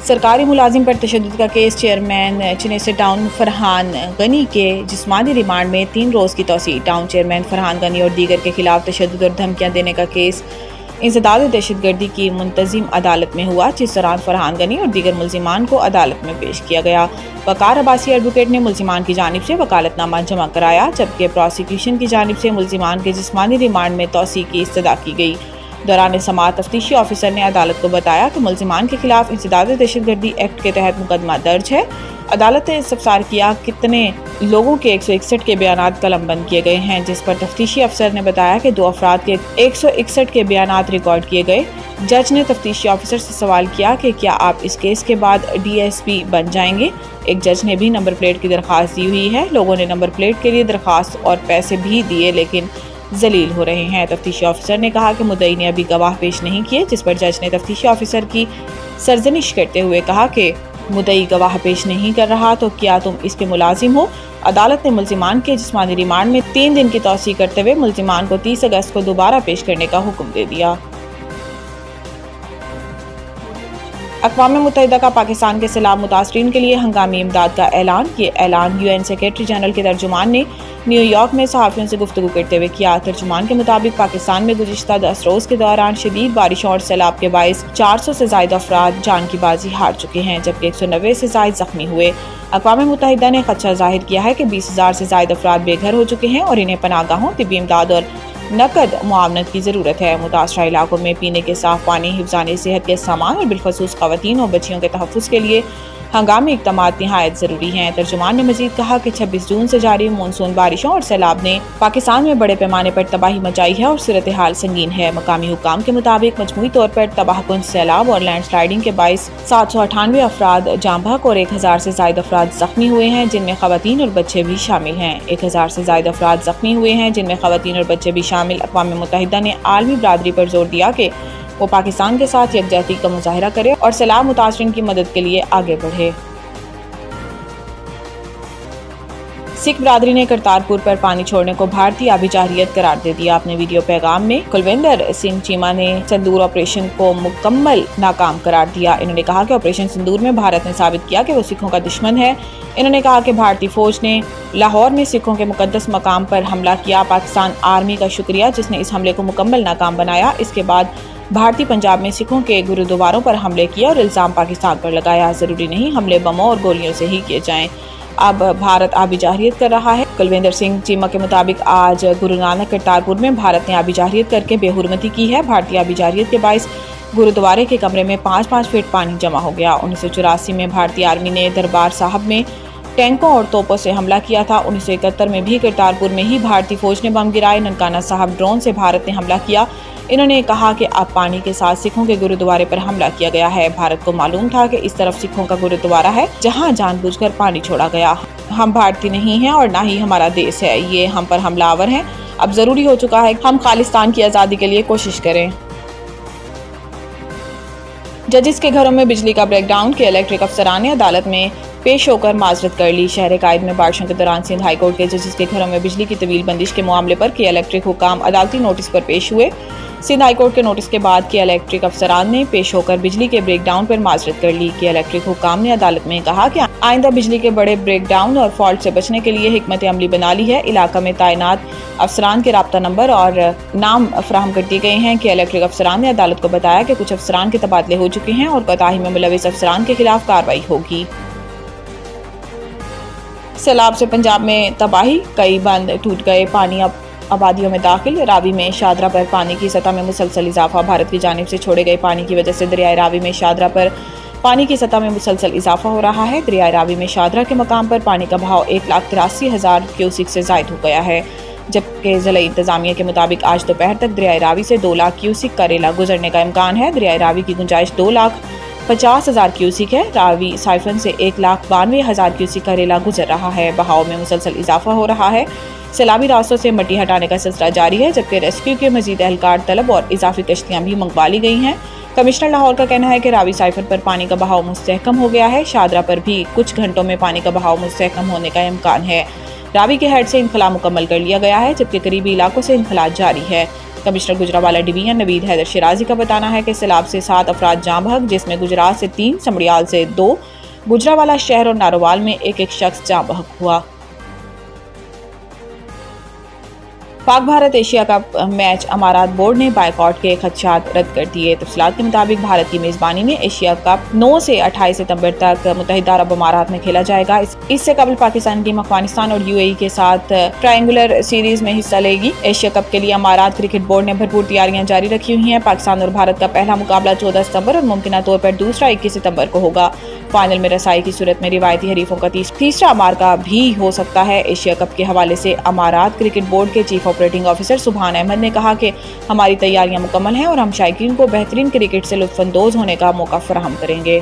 سرکاری ملازم پر تشدد کا case, chairman Chanesar town Farhan غنی کے جسمانی ریمانڈ میں 3 روز کی توسیع۔ ٹاؤن چیئرمین فرحان غنی اور دیگر کے خلاف تشدد اور دھمکیاں دینے کا کیس انسداد دہشت گردی کی منتظم عدالت میں ہوا، جس دوران فرحان غنی اور دیگر ملزمان کو عدالت میں پیش کیا گیا۔ وقار عباسی ایڈوکیٹ نے ملزمان کی جانب سے وکالت نامہ جمع کرایا، جبکہ پروسیکیوشن کی جانب سے ملزمان کے جسمانی ریمانڈ میں توسیع کی استدعا کی گئی۔ دوران سماعت تفتیشی آفیسر نے عدالت کو بتایا کہ ملزمان کے خلاف انسداد دہشت گردی ایکٹ کے تحت مقدمہ درج ہے۔ عدالت نے استفسار کیا کتنے لوگوں کے 161 کے بیانات قلم بند کیے گئے ہیں، جس پر تفتیشی افسر نے بتایا کہ 2 افراد کے 161 کے بیانات ریکارڈ کیے گئے۔ جج نے تفتیشی آفیسر سے سوال کیا کہ کیا آپ اس کیس کے بعد ڈی ایس پی بن جائیں گے؟ ایک جج نے بھی نمبر پلیٹ کی درخواست دی ہوئی ہے۔ لوگوں نے نمبر پلیٹ کے لیے درخواست اور پیسے بھی دیے لیکن ذلیل ہو رہے ہیں۔ تفتیشی آفیسر نے کہا کہ مدعی نے ابھی گواہ پیش نہیں کیے، جس پر جج نے تفتیشی آفیسر کی سرزنش کرتے ہوئے کہا کہ مدعی گواہ پیش نہیں کر رہا تو کیا تم اس کے ملازم ہو؟ عدالت نے ملزمان کے جسمانی ریمانڈ میں 3 دن کی توسیع کرتے ہوئے ملزمان کو 30 اگست کو دوبارہ پیش کرنے کا حکم دے دیا۔ اقوام متحدہ کا پاکستان کے سیلاب متاثرین کے لیے ہنگامی امداد کا اعلان۔ یہ اعلان یو این سیکریٹری جنرل کے ترجمان نے نیو یارک میں صحافیوں سے گفتگو کرتے ہوئے کیا۔ ترجمان کے مطابق پاکستان میں گزشتہ 10 روز کے دوران شدید بارشوں اور سیلاب کے باعث 400 سے زائد افراد جان کی بازی ہار چکے ہیں، جبکہ 190 سے زائد زخمی ہوئے۔ اقوام متحدہ نے خدشہ ظاہر کیا ہے کہ 20,000 سے زائد افراد بے گھر ہو چکے ہیں اور انہیں پناہ گاہوں، طبی امداد اور نقد معاونت کی ضرورت ہے۔ متاثرہ علاقوں میں پینے کے صاف پانی، حفظان صحت کے سامان اور بالخصوص خواتین اور بچیوں کے تحفظ کے لیے ہنگامی اقدامات نہایت ضروری ہیں۔ ترجمان نے مزید کہا کہ 26 جون سے جاری مونسون بارشوں اور سیلاب نے پاکستان میں بڑے پیمانے پر تباہی مچائی ہے اور صورتحال سنگین ہے۔ مقامی حکام کے مطابق مجموعی طور پر تباہ کن سیلاب اور لینڈ سلائیڈنگ کے باعث 798 افراد جاں بحق اور 1000 سے زائد افراد زخمی ہوئے ہیں، جن میں خواتین اور بچے بھی شامل ہیں۔ 1000 سے زائد افراد زخمی ہوئے ہیں، جن میں خواتین اور بچے بھی شامل۔ اقوام متحدہ نے عالمی برادری پر زور دیا کہ وہ پاکستان کے ساتھ یکجہتی کا مظاہرہ کرے اور سیلاب متاثرین کی مدد کے لیے آگے بڑھے۔ سکھ برادری نے کرتارپور پر پانی چھوڑنے کو بھارتی آبی جارحیت قرار دے دیا۔ اپنے ویڈیو پیغام میں کلویندر سنگھ چیما نے سندور آپریشن کو مکمل ناکام قرار دیا۔ انہوں نے کہا کہ آپریشن سندور میں بھارت نے ثابت کیا کہ وہ سکھوں کا دشمن ہے۔ انہوں نے کہا کہ بھارتی فوج نے لاہور میں سکھوں کے مقدس مقام پر حملہ کیا۔ پاکستان آرمی کا شکریہ جس نے اس حملے کو مکمل ناکام بنایا۔ اس کے بعد بھارتی پنجاب میں سکھوں کے گرودواروں پر حملے کیا اور الزام پاکستان پر لگایا۔ ضروری نہیں حملے بموں اور گولیوں سے ہی کیے جائیں، اب بھارت آبی جارحیت کر رہا ہے۔ کلویندر سنگھ چیما کے مطابق آج گرو نانک کرتارپور میں بھارت نے آبی جارحیت کر کے بے حرمتی کی ہے۔ بھارتی آبی جارحیت کے باعث گرودوارے کے کمرے میں 5-5 فٹ پانی جمع ہو گیا۔ 1984 میں بھارتی آرمی نے دربار صاحب میں ٹینکوں اور توپوں سے حملہ کیا تھا۔ 1971 میں بھی کرتارپور میں ہی بھارتی فوج نے بم گرائے۔ ننکانہ صاحب ڈرون سے بھارت نے حملہ کیا۔ انہوں نے کہا کہ اب پانی کے ساتھ سکھوں کے گرودوارے پر حملہ کیا گیا ہے۔ بھارت کو معلوم تھا کہ اس طرف سکھوں کا گرودوارہ ہے جہاں جان بوجھ کر پانی چھوڑا گیا۔ ہم بھارتی نہیں ہیں اور نہ ہی ہمارا دیش ہے، یہ ہم پر حملہ آور ہیں۔ اب ضروری ہو چکا ہے کہ ہم خالصتان کی آزادی کے لیے کوشش کریں۔ ججز کے گھروں میں بجلی کا بریک ڈاؤن کے الیکٹرک افسران نے عدالت میں پیش ہو کر معذرت کر لی۔ شہر قائد میں بارشوں کے دوران سندھ ہائی کورٹ کے ججز کے گھروں میں بجلی کی طویل بندش کے معاملے پر کے الیکٹرک حکام عدالتی نوٹس پر پیش ہوئے۔ سندھ ہائی کورٹ کے نوٹس کے بعد کے الیکٹرک افسران نے پیش ہو کر بجلی کے بریک ڈاؤن پر معذرت کر لی۔ کے الیکٹرک حکام نے عدالت میں کہا کہ آئندہ بجلی کے بڑے بریک ڈاؤن اور فالٹ سے بچنے کے لیے حکمت عملی بنا لی ہے۔ علاقہ میں تعینات افسران کے رابطہ نمبر اور نام فراہم کر دیے گئے ہیں۔ کہ الیکٹرک افسران نے عدالت کو بتایا کہ کچھ افسران کے تبادلے ہو چکے ہیں اور کوتاہی میں ملوث افسران کے خلاف کارروائی ہوگی۔ سیلاب سے پنجاب میں تباہی، کئی بند ٹوٹ گئے، پانی اب آبادیوں میں داخل۔ راوی میں شاہدرہ پر پانی کی سطح میں مسلسل اضافہ۔ بھارت کی جانب سے چھوڑے گئے پانی کی وجہ سے دریائے راوی میں شاہدرہ پر پانی کی سطح میں مسلسل اضافہ ہو رہا ہے۔ دریائے راوی میں شاہدرہ کے مقام پر پانی کا بہاؤ 1,83,000 کیوسک سے زائد ہو گیا ہے، جبکہ ضلعی انتظامیہ کے مطابق آج دوپہر تک دریائے راوی سے 2 لاکھ کیوسک کا ریلا گزرنے کا امکان ہے۔ دریائے راوی کی گنجائش 2,50,000 کیوسک ہے۔ راوی سائفن سے 1,92,000 کیوسک کا ریلا گزر رہا ہے۔ بہاؤ میں مسلسل اضافہ ہو رہا ہے۔ سیلابی راستوں سے مٹی ہٹانے کا سلسلہ جاری ہے، جبکہ ریسکیو کے مزید اہلکار طلب اور اضافی کشتیاں بھی منگوا لی گئی ہیں۔ کمشنر لاہور کا کہنا ہے کہ راوی سائفن پر پانی کا بہاؤ مستحکم ہو گیا ہے۔ شاہدرہ پر بھی کچھ گھنٹوں میں پانی کا بہاؤ مستحکم ہونے کا امکان ہے۔ راوی کے ہیڈ سے انخلا مکمل کر لیا گیا ہے، جبکہ قریبی علاقوں سے انخلا جاری ہے۔ کمشنر گجرانوالہ ڈویژن نوید حیدر شیرازی کا بتانا ہے کہ سیلاب سے 7 افراد جاں بحق، جس میں گجرات سے 3، سمڑیال سے 2، گجرانوالہ شہر اور ناروال میں ایک شخص جاں بحق ہوا۔ پاک بھارت ایشیا کپ میچ امارات بورڈ نے بائیکاٹ کے خدشات رد کر دیے۔ تفصیلات کے مطابق بھارت کی میزبانی میں ایشیا کپ 9 سے 28 ستمبر تک متحدہ عرب امارات میں کھیلا جائے گا۔ اس سے قبل پاکستان ٹیم افغانستان اور UAE کے ساتھ ٹرائنگولر سیریز میں حصہ لے گی۔ ایشیا کپ کے لیے امارات کرکٹ بورڈ نے بھرپور تیاریاں جاری رکھی ہوئی ہیں۔ پاکستان اور بھارت کا پہلا مقابلہ 14 ستمبر اور ممکنہ طور پر دوسرا 21 ستمبر کو ہوگا۔ فائنل میں رسائی کی صورت میں روایتی حریفوں کا تیسرا مارکہ بھی ہو سکتا ہے۔ ایشیا کپ کے حوالے سے امارات کرکٹ بورڈ کے چیف آپریٹنگ آفیسر سبحان احمد نے کہا کہ ہماری تیاریاں مکمل ہیں اور ہم شائقین کو بہترین کرکٹ سے لطف اندوز ہونے کا موقع فراہم کریں گے۔